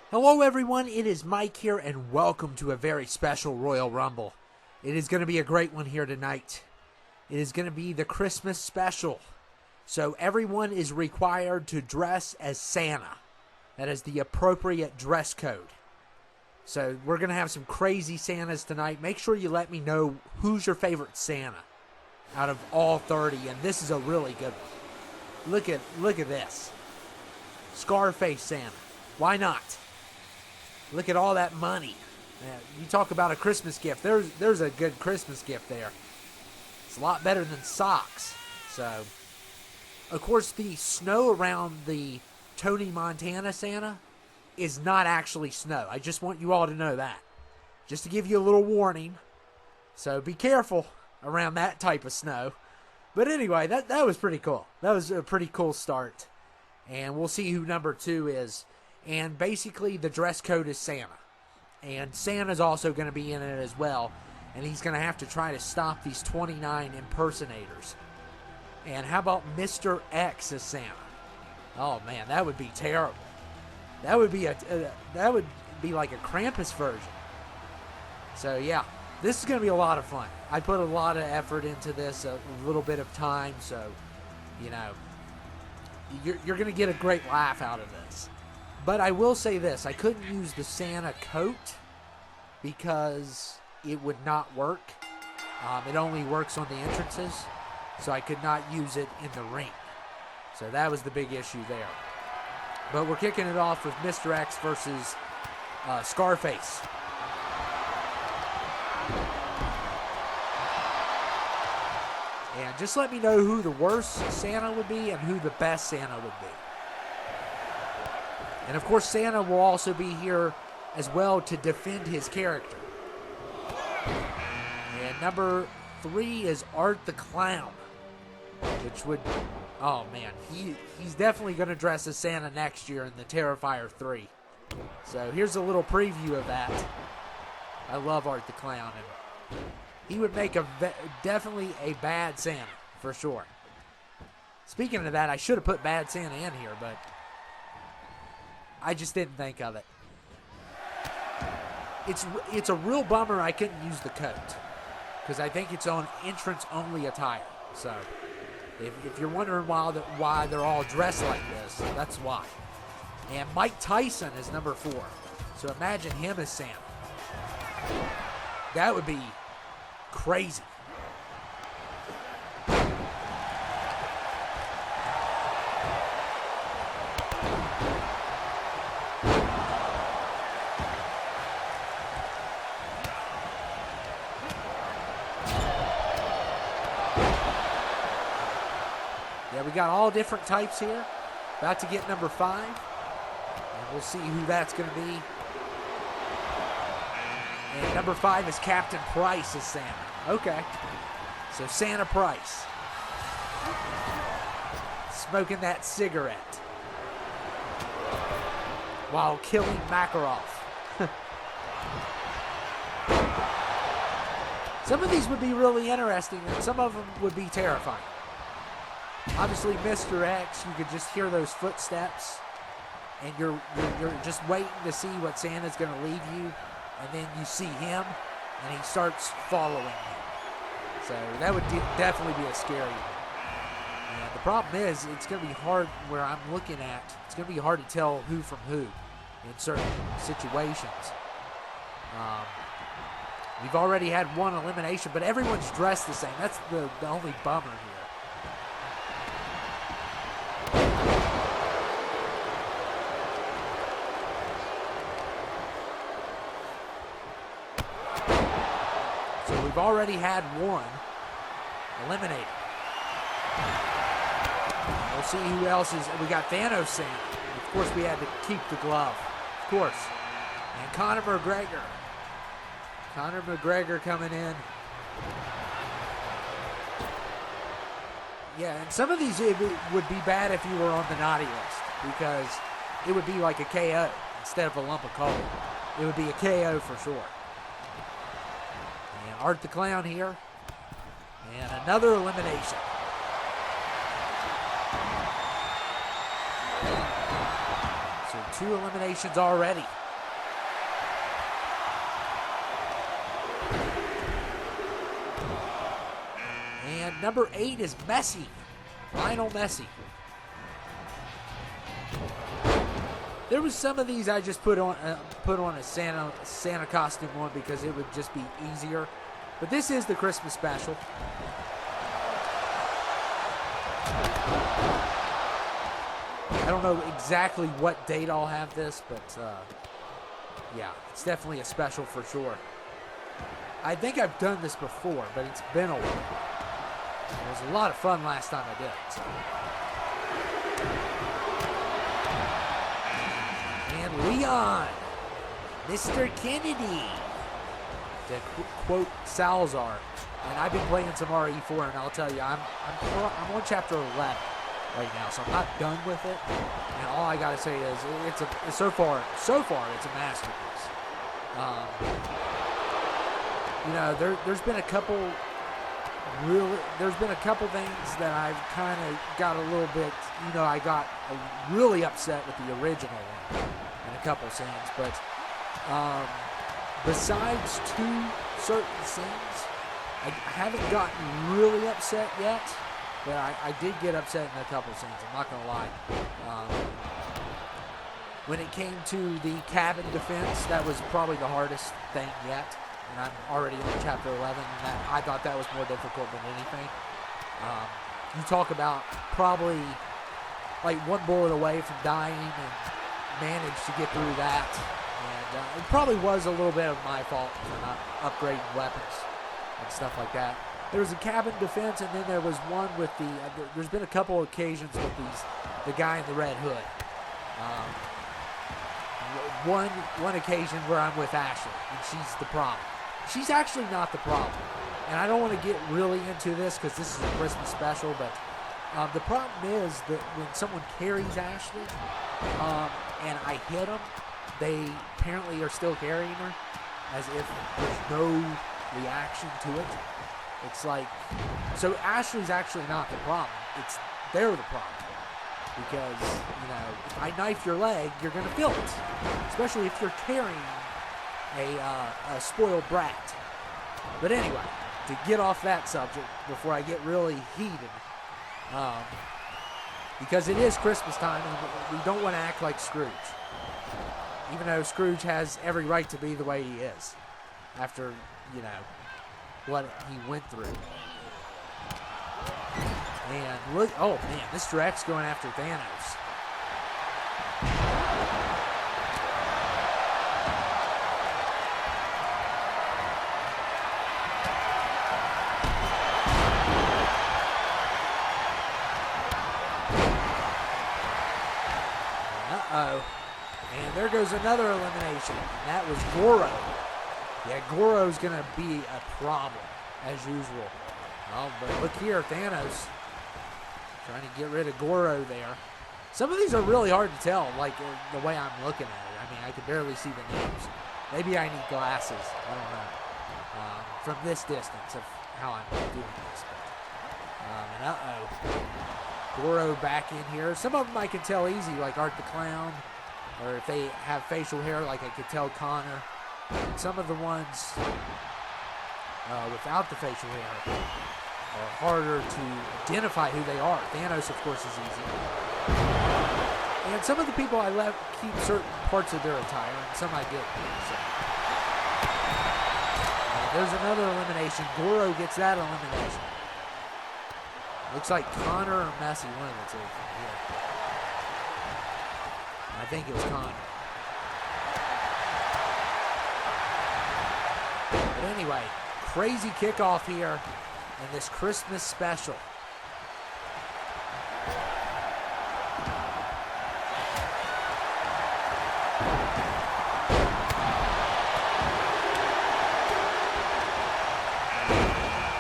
Hello everyone, it is Mike here and welcome to a very special Royal Rumble. It is going to be a great one here tonight. It is going to be the Christmas special. So everyone is required to dress as Santa. That is the appropriate dress code. So we're going to have some crazy Santas tonight. Make sure you let me know who's your favorite Santa out of all 30, and this is a really good one. Look at this. Scarface Santa. Why not? Look at all that money. You talk about a Christmas gift. There's a good Christmas gift there. It's a lot better than socks. So, of course, the snow around the Tony Montana Santa is not actually snow. I just want you all to know that. Just to give you a little warning. So be careful around that type of snow. But anyway, that was pretty cool. That was a pretty cool start. And we'll see who number 2 is. And basically, the dress code is Santa. And Santa's also going to be in it as well. And he's going to have to try to stop these 29 impersonators. And how about Mr. X as Santa? Oh, man, that would be terrible. That would be like a Krampus version. So, yeah, this is going to be a lot of fun. I put a lot of effort into this, a little bit of time. So, you know, you're going to get a great laugh out of this. But I will say this, I couldn't use the Santa coat because it would not work. It only works on the entrances, so I could not use it in the ring. So that was the big issue there. But we're kicking it off with Mr. X versus Scarface. And just let me know who the worst Santa would be and who the best Santa would be. And of course, Santa will also be here as well to defend his character. And number 3 is Art the Clown, which would, oh man, he's definitely going to dress as Santa next year in the Terrifier 3. So here's a little preview of that. I love Art the Clown, and he would make definitely a bad Santa, for sure. Speaking of that, I should have put Bad Santa in here, but I just didn't think of it. It's a real bummer I couldn't use the coat, because I think it's on entrance-only attire. So if you're wondering why they're all dressed like this, that's why. And Mike Tyson is number 4. So imagine him as Santa. That would be crazy. Yeah, we got all different types here. About to get number 5. And we'll see who that's going to be. And number 5 is Captain Price as Santa. Okay. So Santa Price. Smoking that cigarette. While killing Makarov. Some of these would be really interesting, and some of them would be terrifying. Obviously, Mr. X, you could just hear those footsteps, and you're just waiting to see what Santa's going to leave you, and then you see him, and he starts following you. So that would definitely be a scary one. And the problem is, it's going to be hard where I'm looking at. It's going to be hard to tell who from who in certain situations. We've already had one elimination, but everyone's dressed the same. That's the only bummer here. So we've already had one eliminated. We'll see who else is. We got Thanos Santa. Of course, we had to keep the glove. Of course. And Conor McGregor. Conor McGregor coming in. Yeah, and some of these it would be bad if you were on the naughty list, because it would be like a KO instead of a lump of coal. It would be a KO for sure. And Art the Clown here. And another elimination. So 2 eliminations already. And number 8 is Messi. Lionel Messi. There was some of these I just put on a Santa costume on because it would just be easier. But this is the Christmas special. I don't know exactly what date I'll have this, but yeah, it's definitely a special for sure. I think I've done this before, but it's been a while. It was a lot of fun last time I did it. So. And Leon, Mr. Kennedy, to quote Salazar. And I've been playing some RE4, and I'll tell you, I'm on chapter 11 right now, so I'm not done with it. And all I gotta say is, so far it's a masterpiece. You know, there's been a couple things that I've kind of got a little bit, you know, I got really upset with the original one in a couple scenes, but besides 2 certain scenes, I haven't gotten really upset yet, but I did get upset in a couple scenes, I'm not going to lie. When it came to the cabin defense, that was probably the hardest thing yet. And I'm already on chapter 11, and I thought that was more difficult than anything. You talk about probably like 1 bullet away from dying and managed to get through that. And it probably was a little bit of my fault for not upgrading weapons and stuff like that. There was a cabin defense, and then there was one with the, there's been a couple occasions with the guy in the red hood. One occasion where I'm with Ashley, and she's the problem. She's actually not the problem. And I don't want to get really into this because this is a Christmas special, but the problem is that when someone carries Ashley and I hit them, they apparently are still carrying her as if there's no reaction to it. It's like, so Ashley's actually not the problem. They're the problem. Because, you know, if I knife your leg, you're going to feel it. Especially if you're carrying a spoiled brat. But anyway, to get off that subject before I get really heated, because it is Christmas time and we don't want to act like Scrooge. Even though Scrooge has every right to be the way he is after, you know, what he went through. And look, oh man, Mr. X going after Thanos. Uh-oh. And there goes another elimination. And that was Goro. Yeah, Goro's going to be a problem, as usual. Oh, but look here, Thanos trying to get rid of Goro there. Some of these are really hard to tell, like the way I'm looking at it. I mean, I can barely see the names. Maybe I need glasses. I don't know. From this distance of how I'm doing this. But, and uh-oh. Goro back in here. Some of them I can tell easy, like Art the Clown. Or if they have facial hair, like I could tell Connor. And some of the ones without the facial hair are harder to identify who they are. Thanos, of course, is easy. And some of the people I left keep certain parts of their attire, and some I didn't. So. There's another elimination. Goro gets that elimination. Looks like Connor or Messi, one of the two from here. I think it was Connor. But anyway, crazy kickoff here in this Christmas special.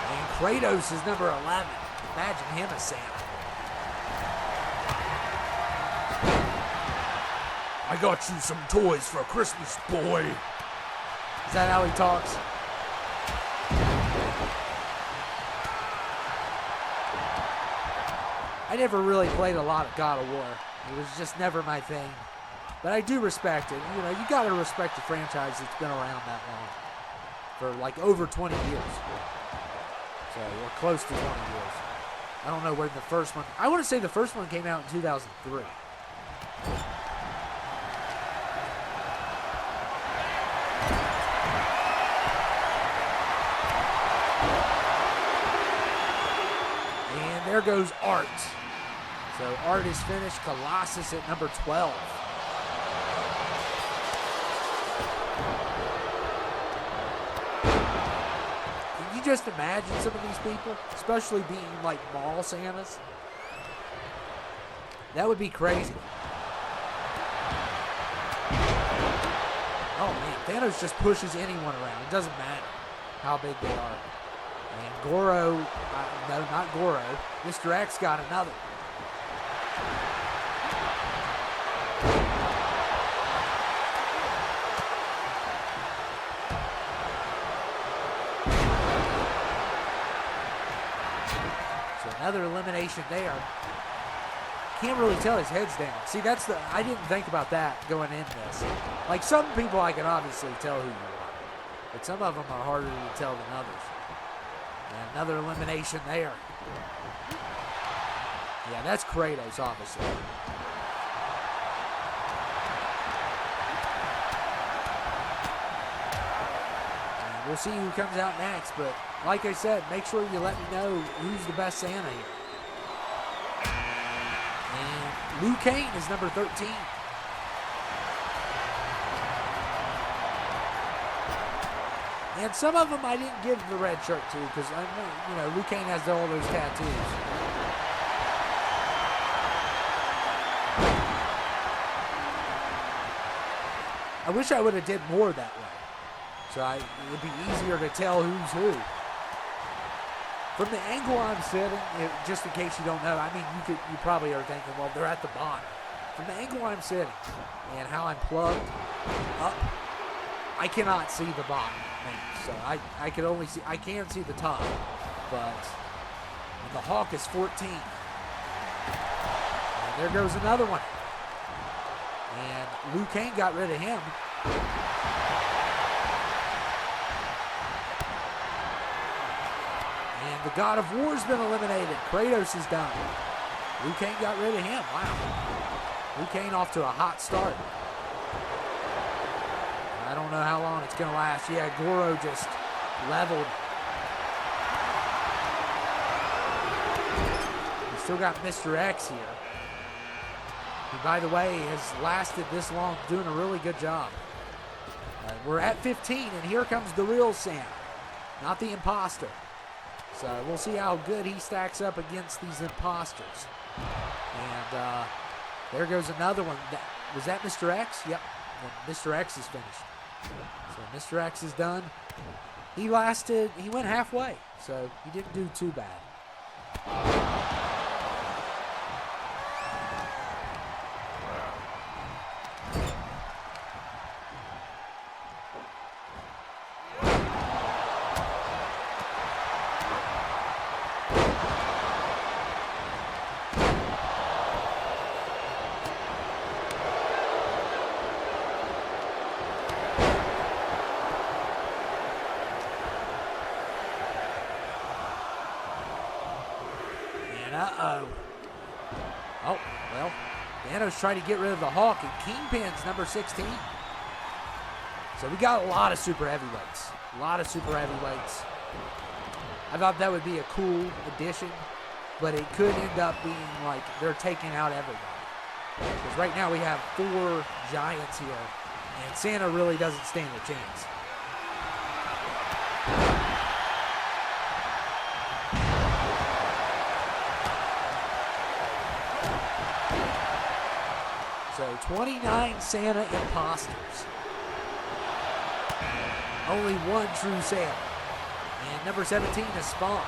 And Kratos is number 11. Imagine him as Santa. I got you some toys for Christmas, boy. Is that how he talks? I never really played a lot of God of War. It was just never my thing. But I do respect it. You know, you gotta respect a franchise that's been around that long. For like over 20 years. So we're close to 20 years. I don't know where the first one. I want to say the first one came out in 2003. And there goes Art. So Art is finished. Colossus at number 12. Can you just imagine some of these people, especially being like mall Santas? That would be crazy. Oh man, Thanos just pushes anyone around. It doesn't matter how big they are. And Goro, no, not Goro. Mr. X got another. So another elimination there. Can't really tell his head's down. See, I didn't think about that going in this. Like some people I can obviously tell who you are, but some of them are harder to tell than others. And another elimination there. Yeah, that's Kratos, obviously. And we'll see who comes out next, but like I said, make sure you let me know who's the best Santa here. And Liu Kang is number 13. And some of them I didn't give the red shirt to because, Liu Kang has all those tattoos. I wish I would have did more that way. So it would be easier to tell who's who. From the angle I'm sitting, just in case you don't know, I mean, you probably are thinking, well, they're at the bottom. From the angle I'm sitting and how I'm plugged up, I cannot see the bottom. So I can see the top, but the Hawk is 14. And there goes another one. And Liu Kang got rid of him. And the God of War's been eliminated. Kratos is done. Liu Kang got rid of him. Wow. Liu Kang off to a hot start. I don't know how long it's going to last. Yeah, Goro just leveled. We still got Mr. X here. Who, by the way, has lasted this long, doing a really good job. We're at 15, and here comes the real Santa, not the imposter. So we'll see how good he stacks up against these imposters. And there goes another one. Was that Mr. X? Yep. And Mr. X is finished. So Mr. X is done. He went halfway, so he didn't do too bad. Oh, well, Thanos tried to get rid of the Hawk, and Kingpin's number 16. So we got a lot of super heavyweights. I thought that would be a cool addition, but it could end up being like they're taking out everybody. Because right now we have 4 giants here, and Santa really doesn't stand a chance. So 29 Santa imposters. Only one true Santa. And number 17 is Spawn.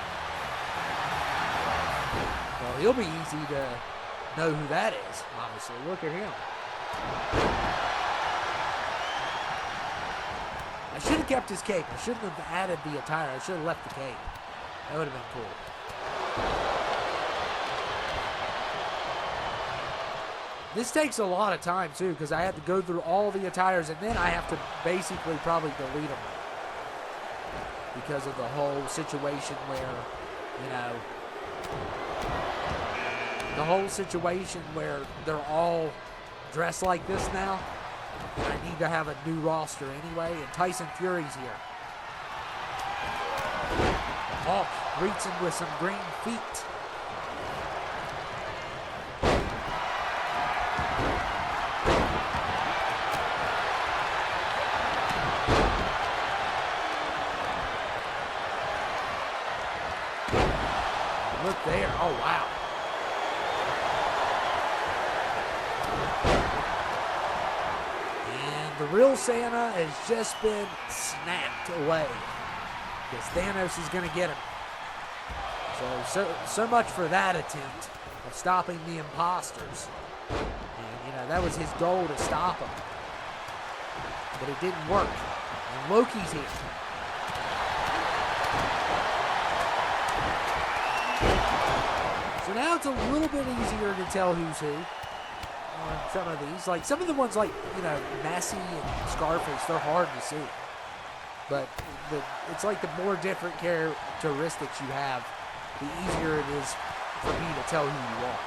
Well, he'll be easy to know who that is, obviously. Look at him. I should have kept his cape. I shouldn't have added the attire. I should have left the cape. That would have been cool. This takes a lot of time, too, because I have to go through all the attires, and then I have to basically probably delete them because of the whole situation where You know, the whole situation where they're all dressed like this now, and I need to have a new roster anyway, and Tyson Fury's here. Hawk greets him with some green feet. Look there. Oh, wow. And the real Santa has just been snapped away. Because Thanos is going to get him. So much for that attempt of stopping the imposters. And, you know, that was his goal, to stop them. But it didn't work. And Loki's here. So now it's a little bit easier to tell who's who on some of these. Like some of the ones like, you know, Massey and Scarface, they're hard to see. But it's like the more different characteristics you have, the easier it is for me to tell who you are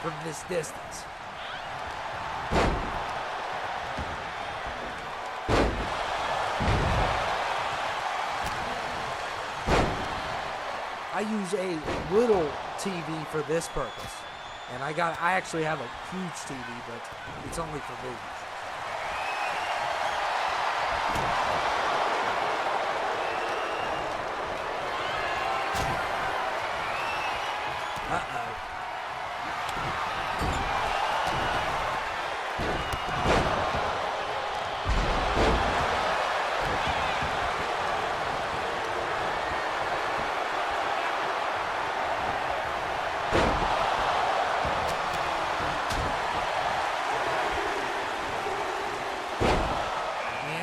from this distance. I use a little TV for this purpose. And I actually have a huge TV, but it's only for movies.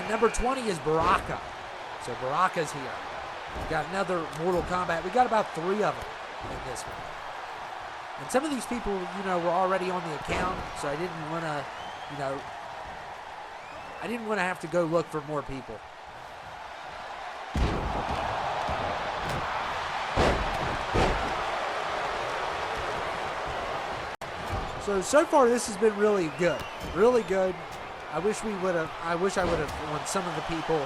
Number 20 is Baraka. So Baraka's here. We've got another Mortal Kombat. We got about 3 of them in this one. And some of these people, you know, were already on the account, so I didn't want to, you know, I didn't want to have to go look for more people. So far this has been really good. Really good. I wish I would have, on some of the people,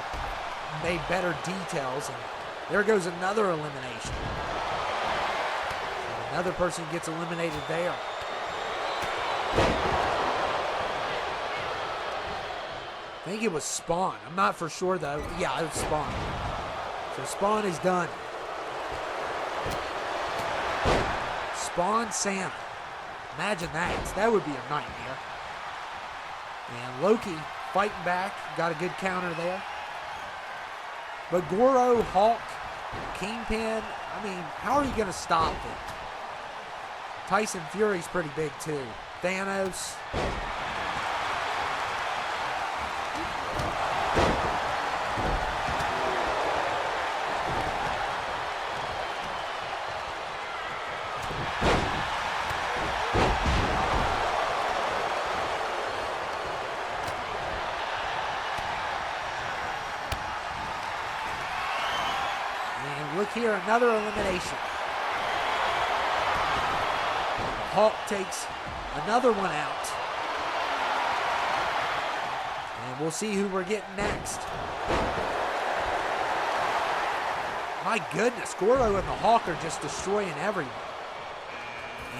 made better details. And there goes another elimination. And another person gets eliminated there. I think it was Spawn. I'm not for sure though. Yeah, it was Spawn. So Spawn is done. Spawn Santa. Imagine that. That would be a nightmare. And Loki fighting back. Got a good counter there. But Goro, Hulk, Kingpin, I mean, how are you going to stop them? Tyson Fury's pretty big too. Thanos. Look here, another elimination. Hulk takes another one out. And we'll see who we're getting next. My goodness, Goro and the Hulk are just destroying everyone.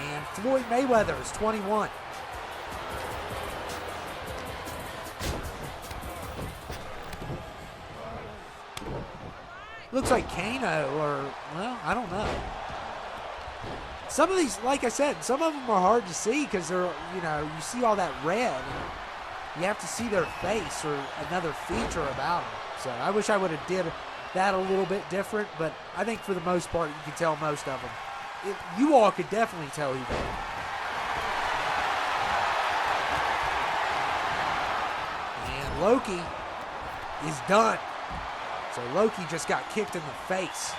And Floyd Mayweather is 21. Looks like Kano, or, well, I don't know. Some of these, like I said, some of them are hard to see because they're, you know, you see all that red. And you have to see their face or another feature about them. So I wish I would have did that a little bit different, but I think for the most part you can tell most of them. You all could definitely tell who they are. And Loki is done. So Loki just got kicked in the face.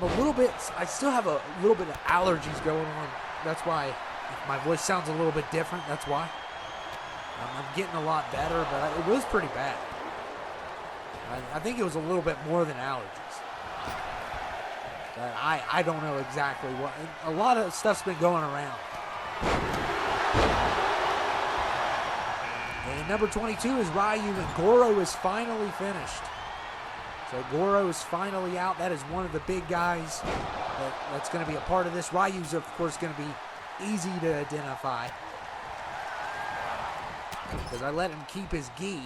I still have a little bit of allergies going on. That's why my voice sounds a little bit different. That's why. I'm getting a lot better, but it was pretty bad. I think it was a little bit more than allergies. But I don't know exactly what. A lot of stuff's been going around. And number 22 is Ryu, and Goro is finally finished. So Goro is finally out. That is one of the big guys that's going to be a part of this. Ryu's, of course, going to be easy to identify, because I let him keep his gi.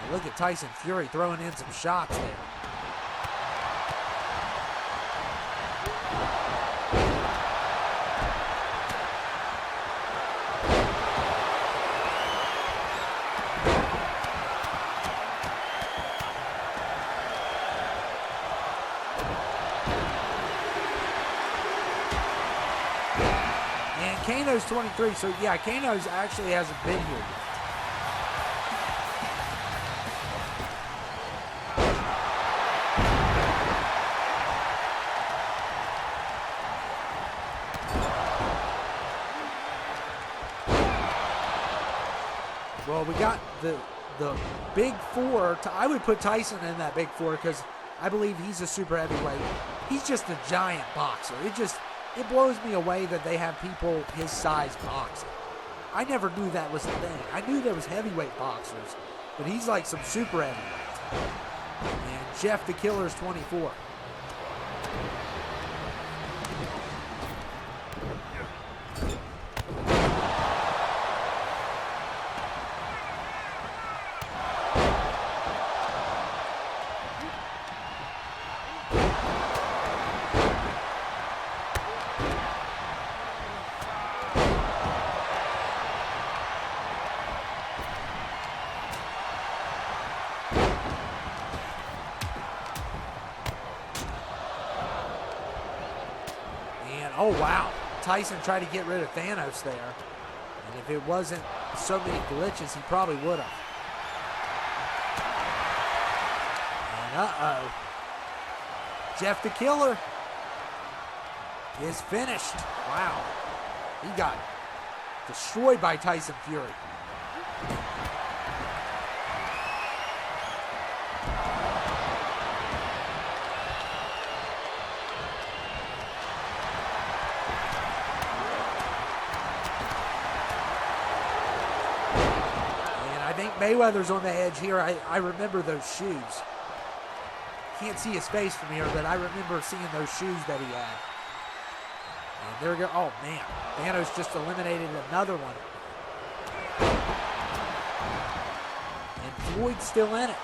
And look at Tyson Fury throwing in some shots there. Kano's 23, so yeah, Kano's actually hasn't been here yet. Well, we got the big four. I would put Tyson in that big four because I believe he's a super heavyweight. He's just a giant boxer. It blows me away that they have people his size boxing. I never knew that was a thing. I knew there was heavyweight boxers, but he's like some super heavyweight. And Jeff the Killer's 24. Oh, wow. Tyson tried to get rid of Thanos there. And if it wasn't so many glitches, he probably would have. And uh-oh. Jeff the Killer is finished. Wow. He got destroyed by Tyson Fury. Mayweather's on the edge here. I remember those shoes. Can't see his face from here, but I remember seeing those shoes that he had. And there we go. Oh, man. Thanos just eliminated another one. And Floyd's still in it.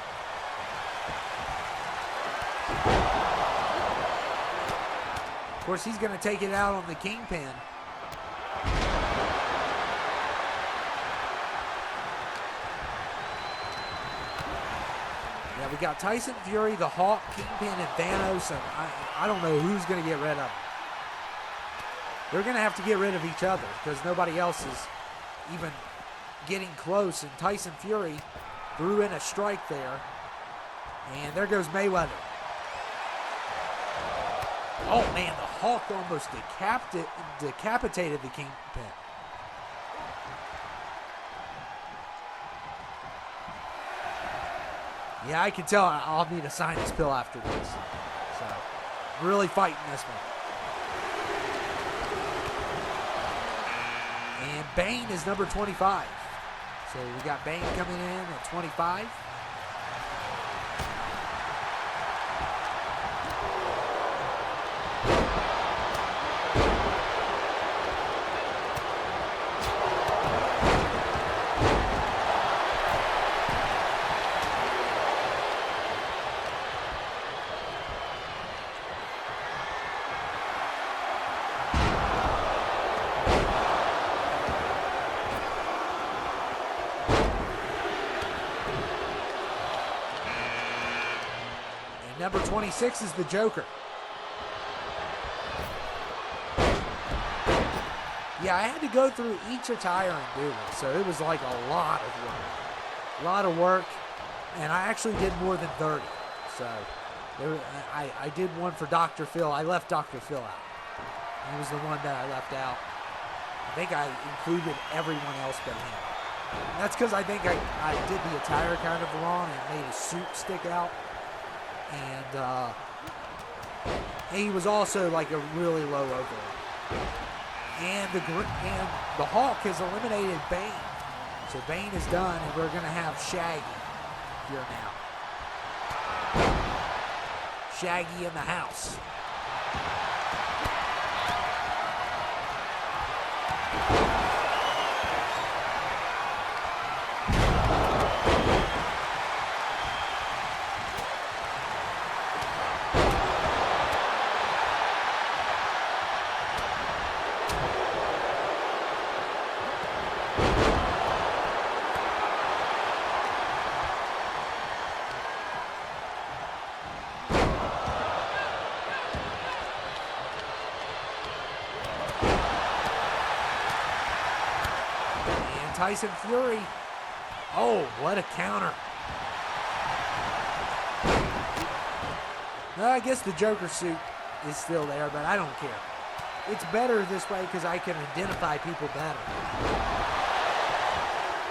Of course, he's going to take it out on the Kingpin. We got Tyson Fury, the Hawk, Kingpin, and Thanos, and I don't know who's going to get rid of them. They're going to have to get rid of each other because nobody else is even getting close, and Tyson Fury threw in a strike there, and there goes Mayweather. Oh, man, the Hawk almost decapitated the Kingpin. Yeah, I can tell I'll need a sinus pill after this. So, I'm really fighting this one. And Bane is number 25. So, we got Bane coming in at 25. Number 26 is the Joker. Yeah, I had to go through each attire and do it, so it was like a lot of work. A lot of work, and I actually did more than 30. So I did one for Dr. Phil. I left Dr. Phil out. He was the one that I left out. I think I included everyone else but him. And that's because I think I did the attire kind of wrong and made his suit stick out. And he was also like a really low overall. And the Hawk has eliminated Bane. So Bane is done, and we're going to have Shaggy here now. Shaggy in the house. Tyson Fury. Oh, what a counter. Well, I guess the Joker suit is still there, but I don't care. It's better this way because I can identify people better.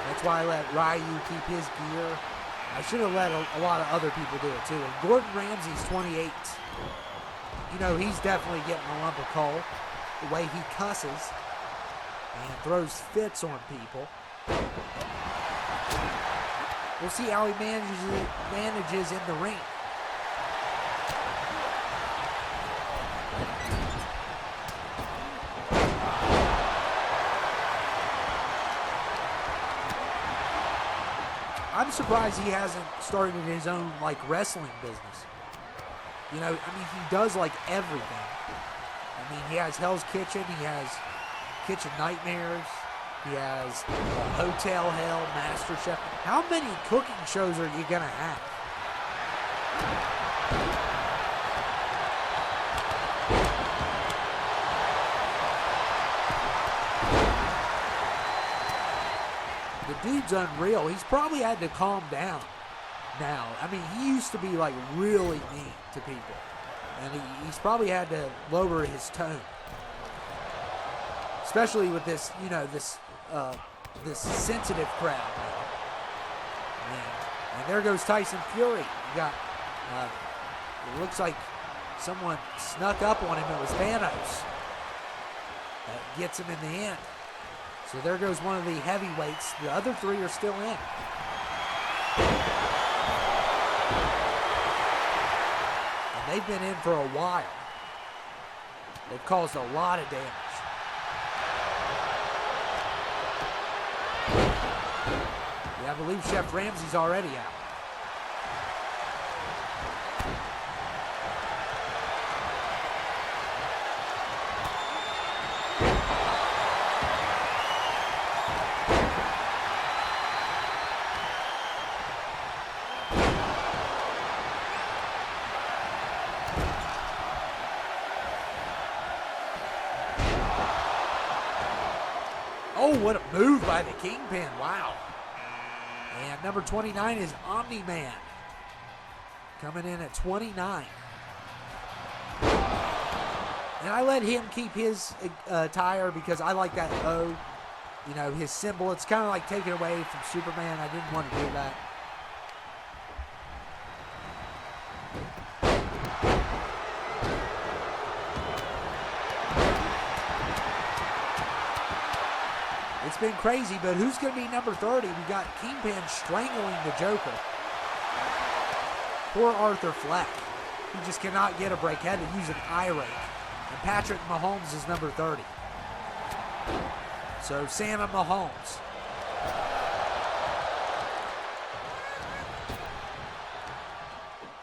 That's why I let Ryu keep his gear. I should have let a lot of other people do it too. And Gordon Ramsay's 28. You know, he's definitely getting a lump of coal. The way he cusses and throws fits on people. We'll see how he manages in the ring. I'm surprised he hasn't started his own like wrestling business. You know, I mean, he does like everything. I mean, he has Hell's Kitchen, he has Kitchen Nightmares, he has Hotel Hell, Master Chef. How many cooking shows are you gonna have? The dude's unreal. He's probably had to calm down now. I mean, he used to be like really mean to people, and he's probably had to lower his tone, especially with this, you know, this sensitive crowd now. And there goes Tyson Fury. You got, it looks like someone snuck up on him. It was Thanos that gets him in the end. So there goes one of the heavyweights. The other three are still in. And they've been in for a while. They've caused a lot of damage. Yeah, I believe Chef Ramsay's already out. Oh, what a move by the Kingpin. Wow. And number 29 is Omni-Man. Coming in at 29. And I let him keep his attire because I like that O. You know, his symbol. It's kind of like taken away from Superman. I didn't want to do that. It's been crazy, but who's going to be number 30? We got Kingpin strangling the Joker. Poor Arthur Fleck. He just cannot get a break. Had to use an eye rake. And Patrick Mahomes is number 30. So Sam and Mahomes.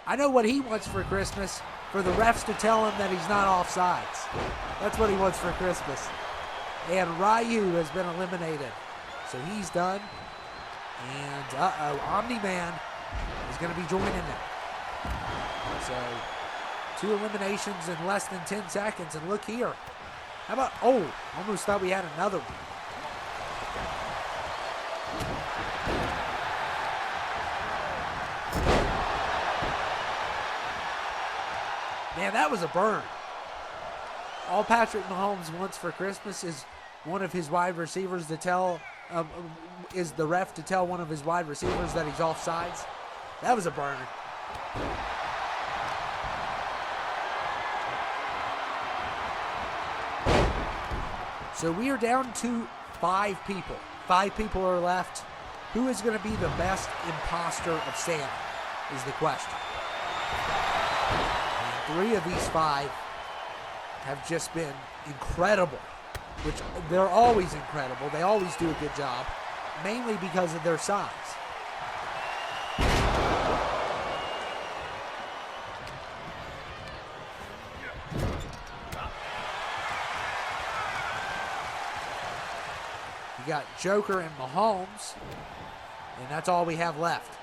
I know what he wants for Christmas. For the refs to tell him that he's not offsides. That's what he wants for Christmas. And Ryu has been eliminated. So he's done. And, Omni-Man is going to be joining them. So, 2 eliminations in less than 10 seconds. And look here. How about, oh, almost thought we had another one. Man, that was a burn. All Patrick Mahomes wants for Christmas is one of his wide receivers to tell, is the ref to tell one of his wide receivers that he's offsides. That was a burn. So we are down to 5 people. 5 people are left. Who is going to be the best imposter of Santa is the question. And 3 of these 5 have just been incredible, which they're always incredible. They always do a good job, mainly because of their size. You got Joker and Mahomes, and that's all we have left.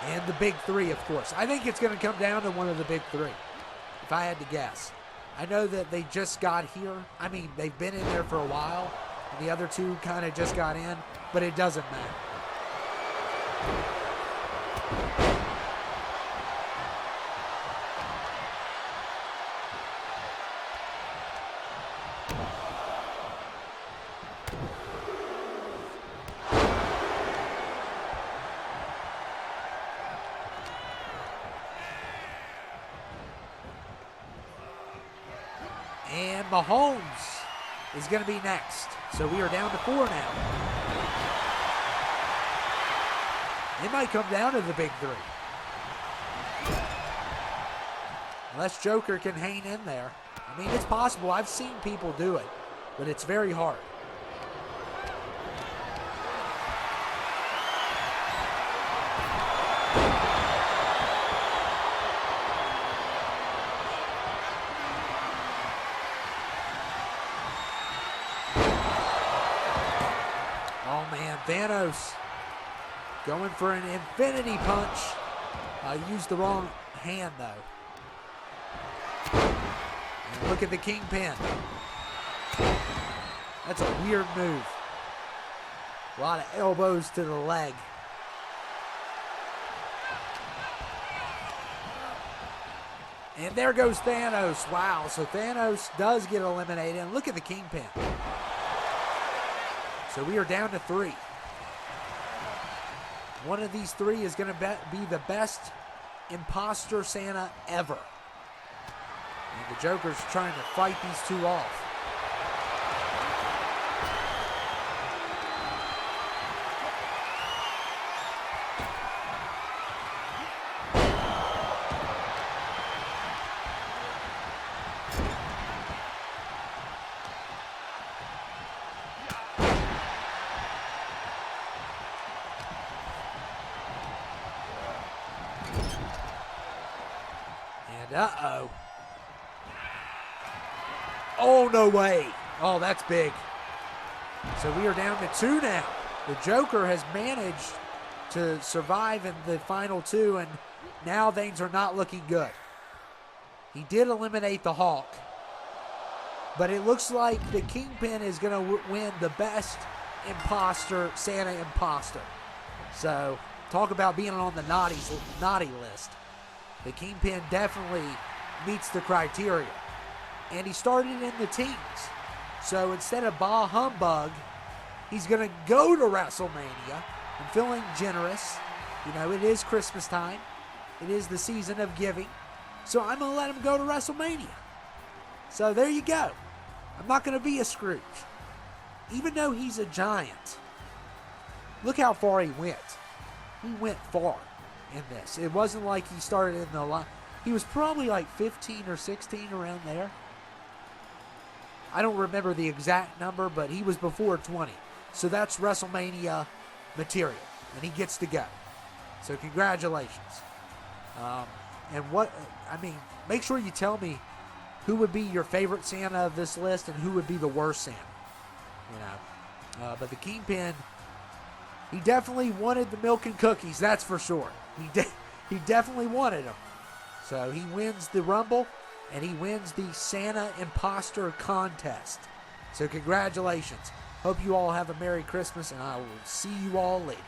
And the big 3, of course. I think it's going to come down to one of the big 3. If I had to guess. I know that they just got here. I mean, they've been in there for a while. And the other 2 kind of just got in. But it doesn't matter. And Mahomes is going to be next. So we are down to 4 now. It might come down to the big 3. Unless Joker can hang in there. I mean, it's possible. I've seen people do it, but it's very hard. Oh man, Thanos going for an infinity punch. Used the wrong hand though. And look at the Kingpin. That's a weird move. A lot of elbows to the leg. And there goes Thanos. Wow, so Thanos does get eliminated. And look at the Kingpin. So we are down to 3. One of these 3 is going to be the best imposter Santa ever. And the Joker's trying to fight these 2 off. Uh-oh. Oh, no way. Oh, that's big. So we are down to 2 now. The Joker has managed to survive in the final 2, and now things are not looking good. He did eliminate the Hawk, but it looks like the Kingpin is going to win the best imposter, Santa imposter. So talk about being on the naughty list. The Kingpin definitely meets the criteria. And he started in the teens. So instead of bah humbug, he's going to go to WrestleMania. I'm feeling generous. You know, it is Christmas time. It is the season of giving. So I'm going to let him go to WrestleMania. So there you go. I'm not going to be a Scrooge. Even though he's a giant. Look how far he went. He went far in this. It wasn't like he started in the line. He was probably like 15 or 16 around there. I don't remember the exact number, but he was before 20. So that's WrestleMania material, and he gets to go. So congratulations. Make sure you tell me who would be your favorite Santa of this list and who would be the worst Santa. You know, but the Kingpin, he definitely wanted the milk and cookies, that's for sure. He definitely wanted them. So he wins the Rumble, and he wins the Santa Imposter Contest. So congratulations. Hope you all have a Merry Christmas, and I will see you all later.